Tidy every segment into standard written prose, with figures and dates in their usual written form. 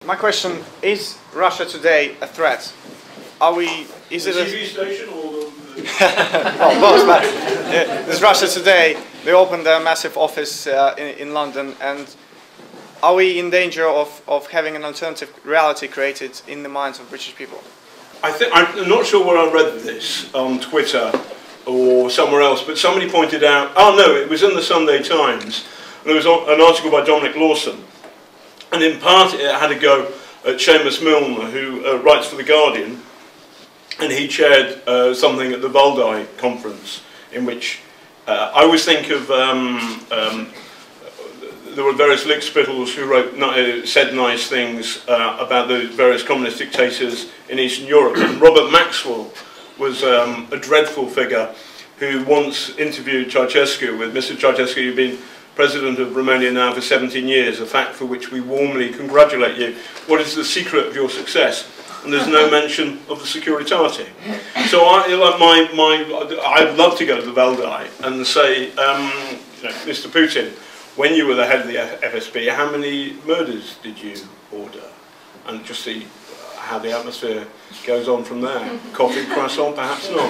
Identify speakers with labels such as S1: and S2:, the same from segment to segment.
S1: My question, is Russia today a threat? Are we... Is it a
S2: TV station or the...
S1: well, both, but there's Russia Today. They opened a massive office in London, and are we in danger of having an alternative reality created in the minds of British people?
S2: I'm not sure where I read this, on Twitter or somewhere else, but somebody pointed out, oh no, it was in the Sunday Times, and there was an article by Dominic Lawson, and in part it had a go at Seamus Milner, who writes for The Guardian, and he chaired something at the Valdai conference, in which I always think of, there were various lickspittles who said nice things about the various communist dictators in Eastern Europe. And Robert Maxwell was a dreadful figure who once interviewed Ceausescu with, Mr. Ceausescu, you've been President of Romania now for 17 years, a fact for which we warmly congratulate you. What is the secret of your success? And there's no mention of the Securitate. So I'd love to go to the Valdai and say, you know, Mr. Putin, when you were the head of the FSB, how many murders did you order? And just see how the atmosphere goes on from there. Coffee, croissant, perhaps not.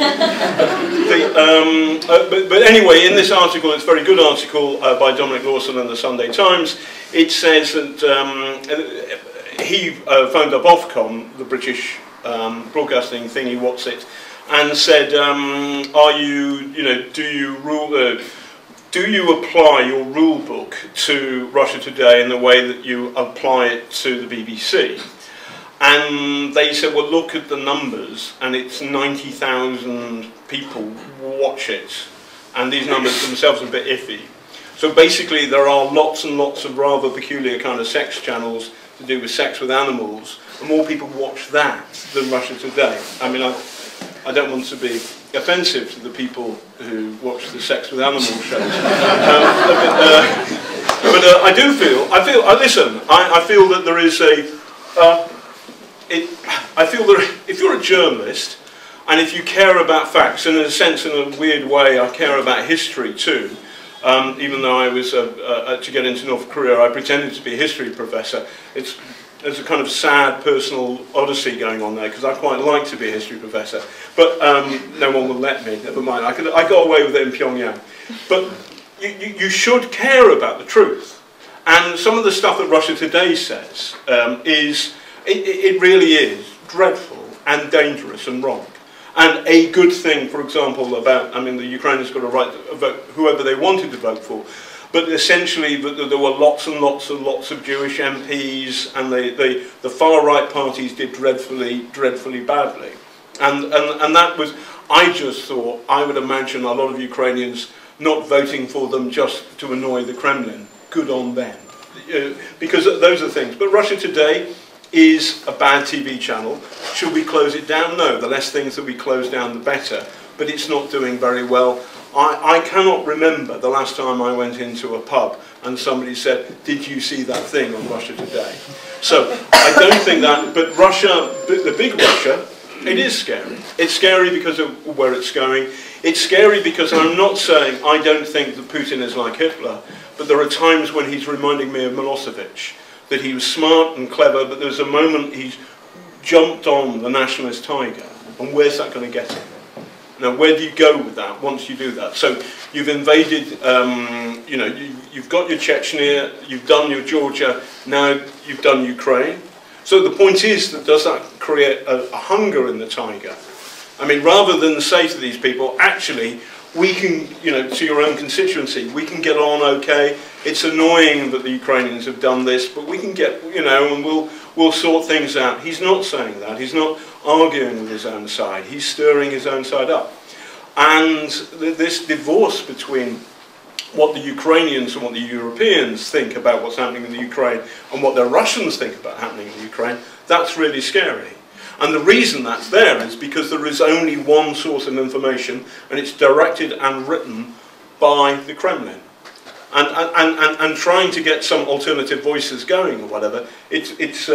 S2: But anyway, in this article, it's a very good article by Dominic Lawson in the Sunday Times, it says that he phoned up Ofcom, the British broadcasting thingy, what's it, and said, are you, do you apply your rule book to Russia Today in the way that you apply it to the BBC? And they said, well, look at the numbers, and it's 90,000 people watch it, and these numbers themselves are a bit iffy. So basically there are lots and lots of rather peculiar kind of sex channels to do with sex with animals, and more people watch that than Russia Today. I mean, I don't want to be offensive to the people who watch the sex with animal shows, but I do feel, listen, I feel that there is I feel that if you're a journalist, and if you care about facts, and in a sense, in a weird way, I care about history too, even though I was, to get into North Korea, I pretended to be a history professor. There's a kind of sad personal odyssey going on there, because I quite like to be a history professor. But no one will let me, never mind. I got away with it in Pyongyang. But you should care about the truth. And some of the stuff that Russia Today says it really is dreadful and dangerous and wrong. And a good thing, for example, about, I mean, the Ukrainians got a right to vote whoever they wanted to vote for, but essentially there were lots and lots and lots of Jewish MPs, and the far-right parties did dreadfully, dreadfully badly. And that was, I just thought, I would imagine a lot of Ukrainians not voting for them just to annoy the Kremlin. Good on them. Because those are things. But Russia Today is a bad TV channel. Should we close it down? No, the less things that we close down, the better. But it's not doing very well. I cannot remember the last time I went into a pub and somebody said, did you see that thing on Russia Today? So I don't think that, but Russia, the big Russia, it is scary. It's scary because of where it's going. It's scary because I'm not saying I don't think that Putin is like Hitler, but there are times when he's reminding me of Milosevic, that he was smart and clever, but there's a moment he's jumped on the nationalist tiger, and where's that going to get him? Now, where do you go with that once you do that? So you've invaded, you know, you've got your Chechnya, you've done your Georgia, now you've done Ukraine. So the point is that does that create a hunger in the tiger? I mean, rather than say to these people, actually, we can, you know, to your own constituency, we can get on okay. It's annoying that the Ukrainians have done this, but we can get, you know, and we'll sort things out. He's not saying that. He's not arguing with his own side. He's stirring his own side up. And this divorce between what the Ukrainians and what the Europeans think about what's happening in the Ukraine and what the Russians think about happening in the Ukraine, that's really scary. And the reason that's there is because there is only one source of information, and it's directed and written by the Kremlin. And trying to get some alternative voices going or whatever, it's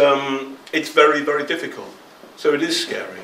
S2: very, very difficult. So it is scary.